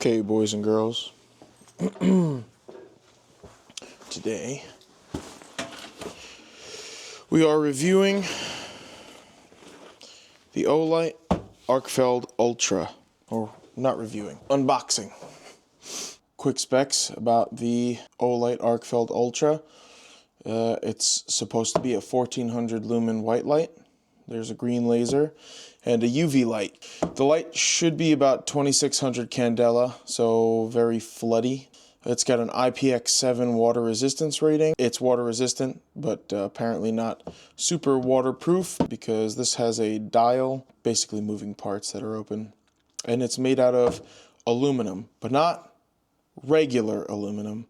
Okay, boys and girls, today we are reviewing the Olight Arkfeld Ultra, or not reviewing, unboxing. Quick specs about the Olight Arkfeld Ultra. It's supposed to be a 1400 lumen white light. There's a green laser and a UV light. The light should be about 2600 candela, so very floody. It's got an IPX7 water resistance rating. It's water resistant, but apparently not super waterproof because this has a dial, basically moving parts that are open. And it's made out of aluminum, but not regular aluminum,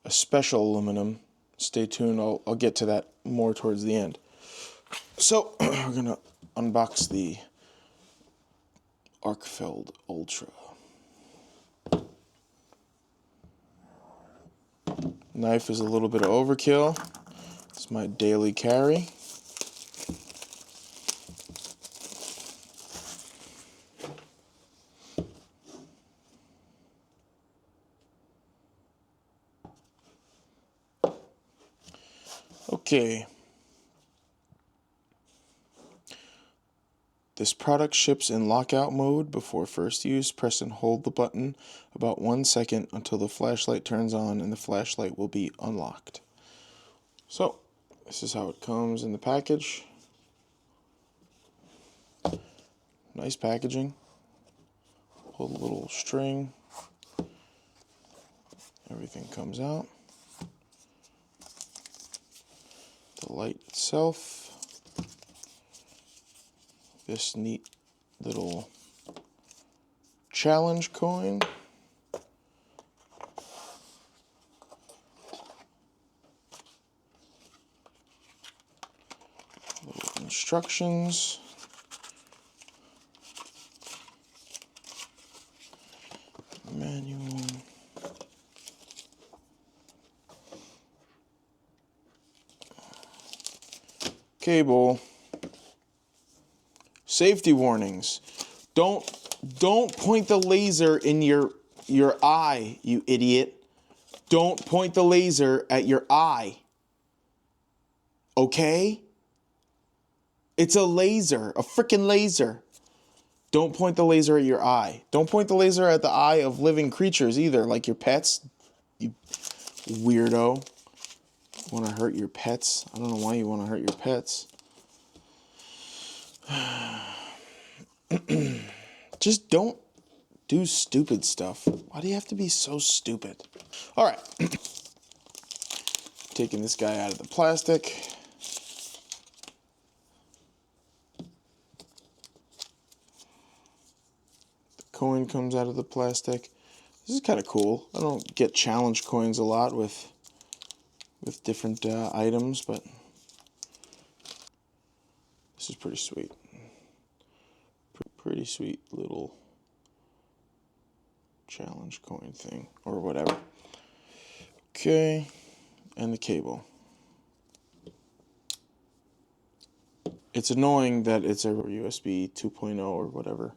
a special aluminum. Stay tuned, I'll get to that more towards the end. So, we're going to unbox the Arkfeld Ultra. Knife is a little bit of overkill. It's my daily carry. Okay. This product ships in lockout mode. Before first use, press and hold the button about 1 second until the flashlight turns on and the flashlight will be unlocked. So, this is how it comes in the package. Nice packaging. Pull the little string. Everything comes out. The light itself. This neat little challenge coin. Little instructions. Manual. Cable. Safety warnings. Don't point the laser in your eye, you idiot. Don't point the laser at your eye. Okay? It's a laser, a freaking laser. Don't point the laser at your eye. Don't point the laser at the eye of living creatures either, like your pets. You weirdo. Want to hurt your pets? I don't know why you want to hurt your pets. Just don't do stupid stuff. Why do you have to be so stupid? All right. Taking this guy out of the plastic. The coin comes out of the plastic. This is kind of cool. I don't get challenge coins a lot with different items, but this is pretty sweet. Pretty sweet little challenge coin thing, or whatever. Okay, and the cable. It's annoying that it's a USB 2.0 or whatever.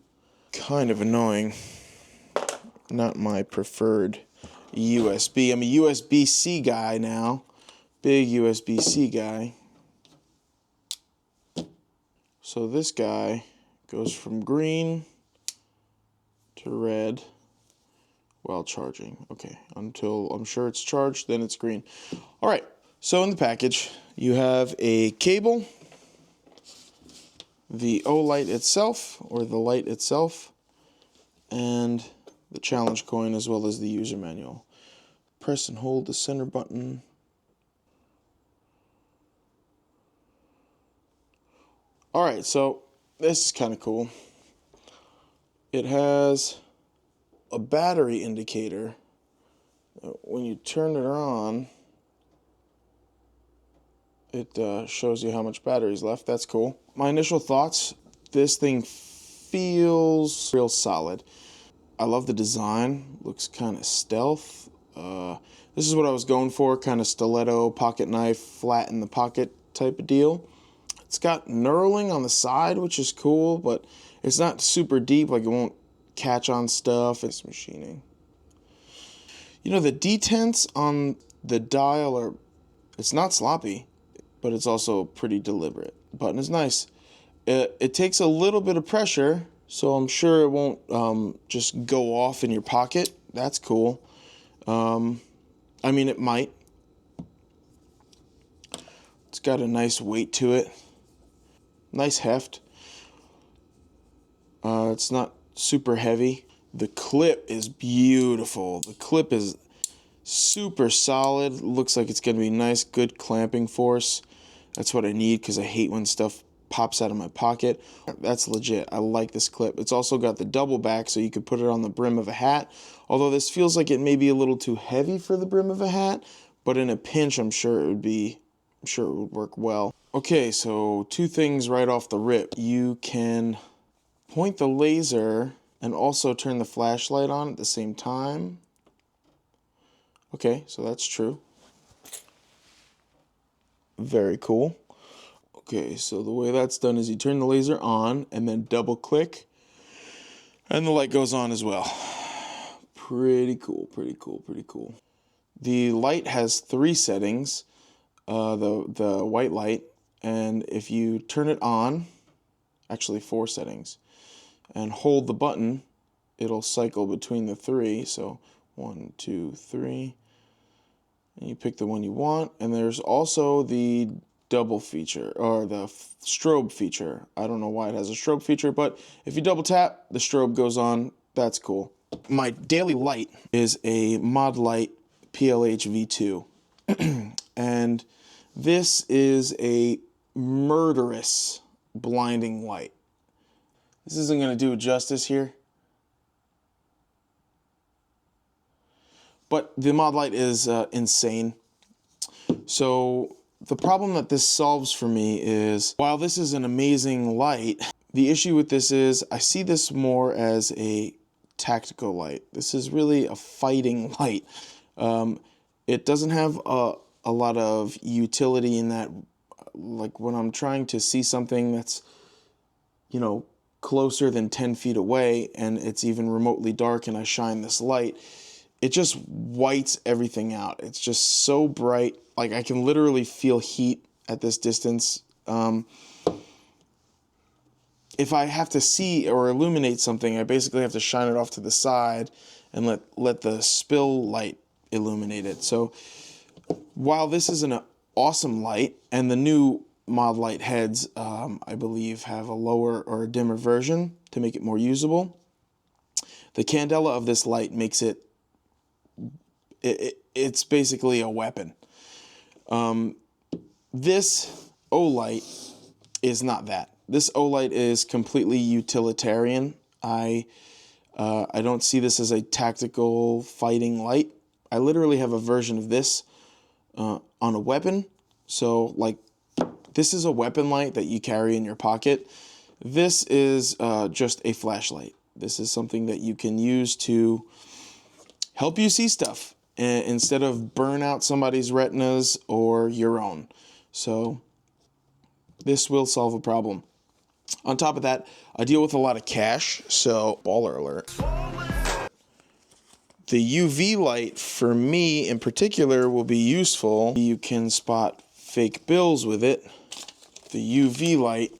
Kind of annoying. Not my preferred USB. I'm a USB-C guy now. Big USB-C guy. So this guy goes from green to red while charging. Okay, until I'm sure it's charged, then it's green. All right, so in the package, you have a cable, the Olight itself, or the light itself, and the challenge coin, as well as the user manual. Press and hold the center button. All right, so this is kind of cool. It has a battery indicator. When you turn it on, it shows you how much battery's left. That's cool. My initial thoughts, this thing feels real solid. I love the design. Looks kind of stealth. This is what I was going for, kind of stiletto, pocket knife, flat in the pocket type of deal. It's got knurling on the side, which is cool, but it's not super deep. Like, it won't catch on stuff. It's machining. You know, the detents on the dial are, it's not sloppy, but it's also pretty deliberate. The button is nice. It takes a little bit of pressure, so I'm sure it won't just go off in your pocket. That's cool. I mean, it might. It's got a nice weight to it. Nice heft. It's not super heavy. The clip is beautiful. The clip is super solid. Looks like it's going to be nice, good clamping force. That's what I need because I hate when stuff pops out of my pocket. That's legit. I like this clip. It's also got the double back, so you could put it on the brim of a hat. Although this feels like it may be a little too heavy for the brim of a hat, but in a pinch, I'm sure it would work well. Okay, so two things right off the rip. You can point the laser and also turn the flashlight on at the same time. Okay, so that's true. Very cool. Okay, so the way that's done is you turn the laser on and then double click and the light goes on as well. Pretty cool, pretty cool, pretty cool. The light has 3 settings, the white light, and if you turn it on, actually 4 settings, and hold the button, it'll cycle between the 3. So 1, 2, 3, and you pick the one you want. And there's also the double feature, or the strobe feature. I don't know why it has a strobe feature, but if you double tap, the strobe goes on. That's cool. My daily light is a Olight PLH V2, and this is a murderous blinding light. This isn't going to do it justice here, but the Olight is insane. So the problem that this solves for me is, while this is an amazing light, the issue with this is I see this more as a tactical light. This is really a fighting light. It doesn't have a lot of utility in that, like when I'm trying to see something that's, you know, closer than 10 feet away and it's even remotely dark and I shine this light, it just whites everything out. It's just so bright. Like I can literally feel heat at this distance. If I have to see or illuminate something, I basically have to shine it off to the side and let the spill light illuminate it. So while this is an awesome light, and the new Olight heads, I believe, have a lower or a dimmer version to make it more usable, the candela of this light makes it's basically a weapon. This Olight is not that. This Olight is completely utilitarian. I don't see this as a tactical fighting light. I literally have a version of this on a weapon. So like, this is a weapon light that you carry in your pocket. This is just a flashlight. This is something that you can use to help you see stuff instead of burn out somebody's retinas or your own. So this will solve a problem. On top of that, I deal with a lot of cash, so baller alert. The UV light, for me in particular, will be useful. You can spot fake bills with it. The UV light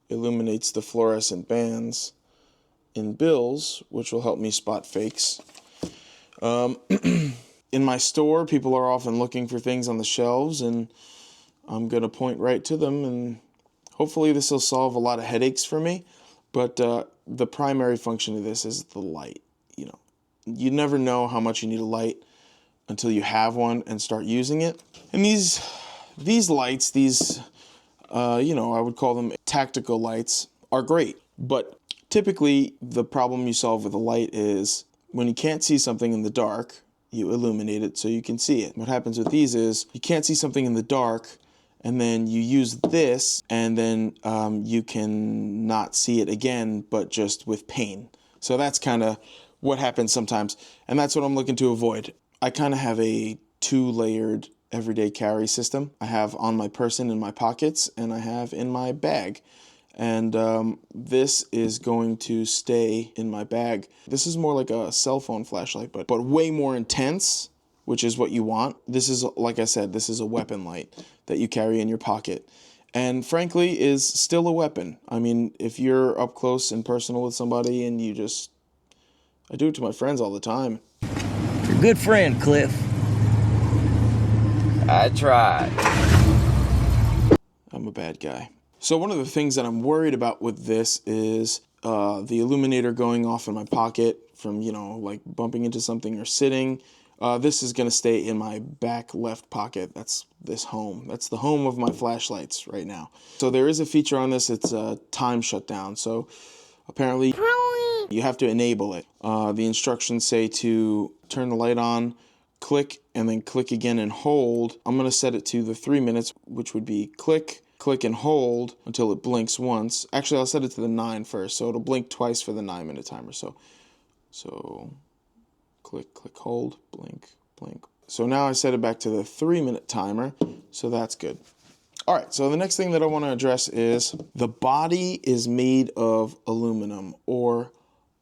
illuminates the fluorescent bands in bills, which will help me spot fakes. In my store, people are often looking for things on the shelves, and I'm going to point right to them, and hopefully this will solve a lot of headaches for me. But the primary function of this is the light. You know, you never know how much you need a light until you have one and start using it. And these lights, these you know, I would call them tactical lights, are great. But typically the problem you solve with a light is when you can't see something in the dark, you illuminate it so you can see it. What happens with these is you can't see something in the dark, and then you use this, and then you can not see it again, but just with pain. So that's kind of what happens sometimes, and that's what I'm looking to avoid. I kind of have a 2-layered everyday carry system. I have on my person in my pockets, and I have in my bag. And this is going to stay in my bag. This is more like a cell phone flashlight, but way more intense, which is what you want. This is, like I said, this is a weapon light that you carry in your pocket. And frankly, is still a weapon. I mean, if you're up close and personal with somebody and you just... I do it to my friends all the time. You're a good friend, Cliff. I tried. I'm a bad guy. So one of the things that I'm worried about with this is the illuminator going off in my pocket from, you know, like bumping into something or sitting. This is going to stay in my back left pocket. That's this home. That's the home of my flashlights right now. So there is a feature on this. It's a time shutdown. So apparently you have to enable it. The instructions say to turn the light on, click, and then click again and hold. I'm going to set it to the 3 minutes, which would be click, click, and hold until it blinks once. Actually, I'll set it to the 9 first, so it'll blink twice for the 9-minute timer. So click, click, hold, blink, blink. So now I set it back to the 3-minute timer, so that's good. All right, so the next thing that I want to address is the body is made of aluminum, or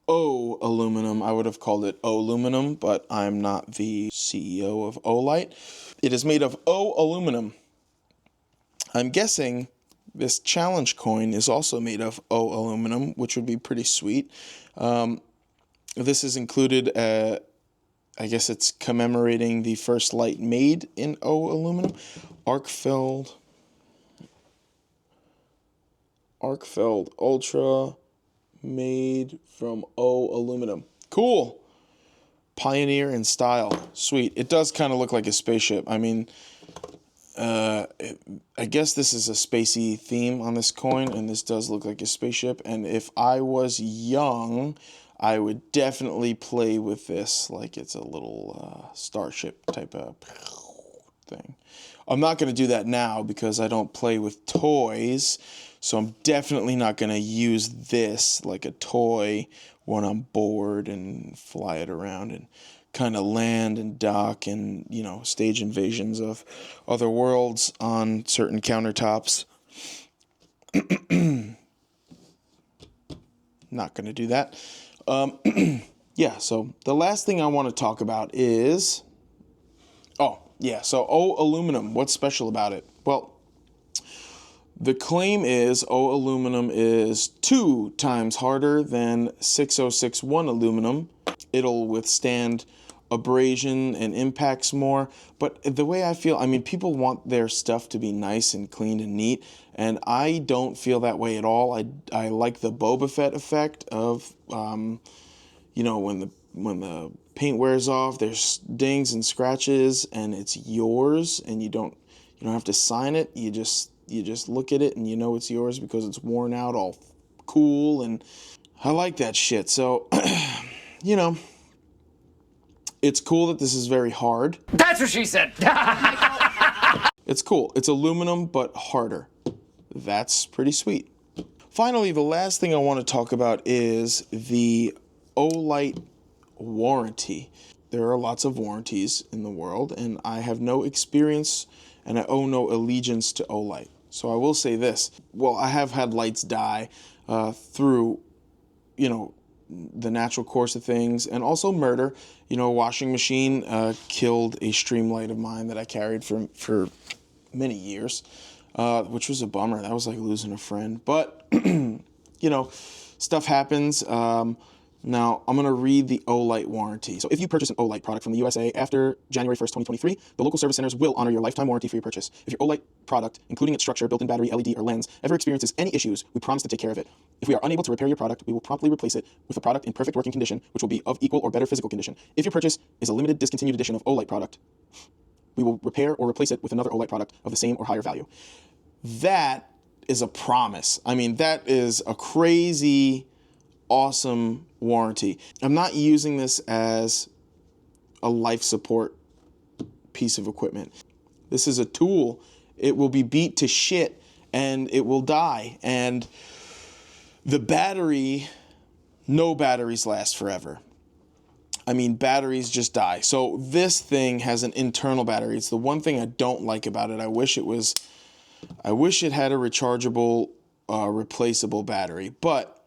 aluminum. I would have called it aluminum, but I'm not the CEO of Olight. It is made of aluminum. I'm guessing this challenge coin is also made of aluminum, which would be pretty sweet. This is included, I guess it's commemorating the first light made in aluminum. Arkfeld Ultra, made from aluminum. Cool. Pioneer in style. Sweet. It does kind of look like a spaceship. I mean, I guess this is a spacey theme on this coin, and this does look like a spaceship. And if I was young, I would definitely play with this like it's a little starship type of thing. I'm not going to do that now because I don't play with toys, so I'm definitely not going to use this like a toy when I'm bored and fly it around and kind of land and dock and, you know, stage invasions of other worlds on certain countertops. Not going to do that. Yeah, so the last thing I want to talk about is... so aluminum. What's special about it? Well, the claim is aluminum is 2 times harder than 6061 aluminum. It'll withstand abrasion and impacts more. But the way I feel, I mean, people want their stuff to be nice and clean and neat, and I don't feel that way at all. I like the Boba Fett effect of, you know, when the paint wears off, there's dings and scratches, and it's yours, and you don't have to sign it. You just look at it and you know it's yours because it's worn out, all cool, and I like that shit. So, you know, it's cool that this is very hard. That's what she said. It's cool. It's aluminum, but harder. That's pretty sweet. Finally, the last thing I want to talk about is the Olight warranty. There are lots of warranties in the world, and I have no experience and I owe no allegiance to Olight. So I will say this. Well, I have had lights die through, you know, the natural course of things, and also murder. You know, a washing machine killed a Streamlight of mine that I carried for many years, which was a bummer. That was like losing a friend. But, you know, stuff happens. Now, I'm going to read the Olight warranty. So if you purchase an Olight product from the USA after January 1st, 2023, the local service centers will honor your lifetime warranty for your purchase. If your Olight product, including its structure, built-in battery, LED, or lens, ever experiences any issues, we promise to take care of it. If we are unable to repair your product, we will promptly replace it with a product in perfect working condition, which will be of equal or better physical condition. If your purchase is a limited discontinued edition of Olight product, we will repair or replace it with another Olight product of the same or higher value. That is a promise. I mean, that is a crazy, awesome warranty. I'm not using this as a life support piece of equipment. This is a tool. It will be beat to shit and it will die. And the battery, no batteries last forever. I mean, batteries just die. So this thing has an internal battery. It's the one thing I don't like about it. I wish it had a rechargeable replaceable battery, but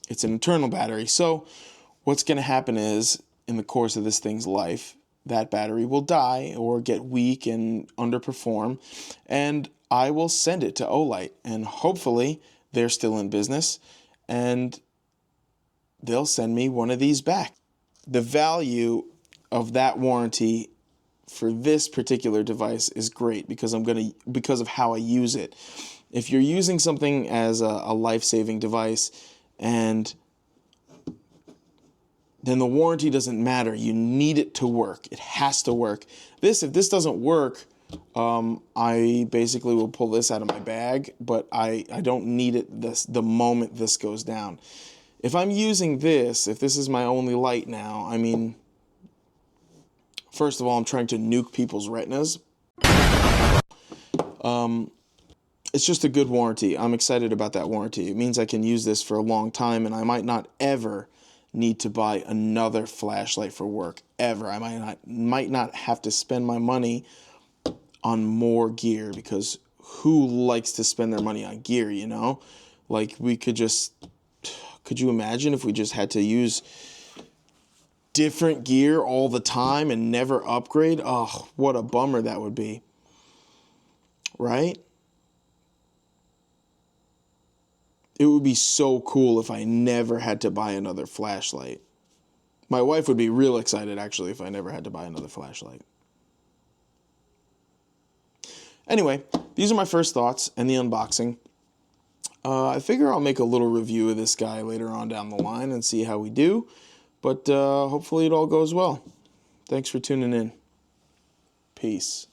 it's an internal battery. So what's going to happen is, in the course of this thing's life, that battery will die or get weak and underperform, and I will send it to Olight, and hopefully they're still in business, and they'll send me one of these back. The value of that warranty for this particular device is great because of how I use it. If you're using something as a life-saving device, and then the warranty doesn't matter. You need it to work. It has to work. If this doesn't work, I basically will pull this out of my bag, but I don't need it the moment this goes down. If I'm using this, if this is my only light now, I mean, first of all, I'm trying to nuke people's retinas. It's just a good warranty. I'm excited about that warranty. It means I can use this for a long time, and I might not ever need to buy another flashlight for work, ever. I might not have to spend my money on more gear, because who likes to spend their money on gear, you know? Like, could you imagine if we just had to use different gear all the time and never upgrade? Oh, what a bummer that would be, right? It would be so cool if I never had to buy another flashlight. My wife would be real excited, actually, if I never had to buy another flashlight. Anyway, these are my first thoughts and the unboxing. I figure I'll make a little review of this guy later on down the line and see how we do. But hopefully it all goes well. Thanks for tuning in. Peace.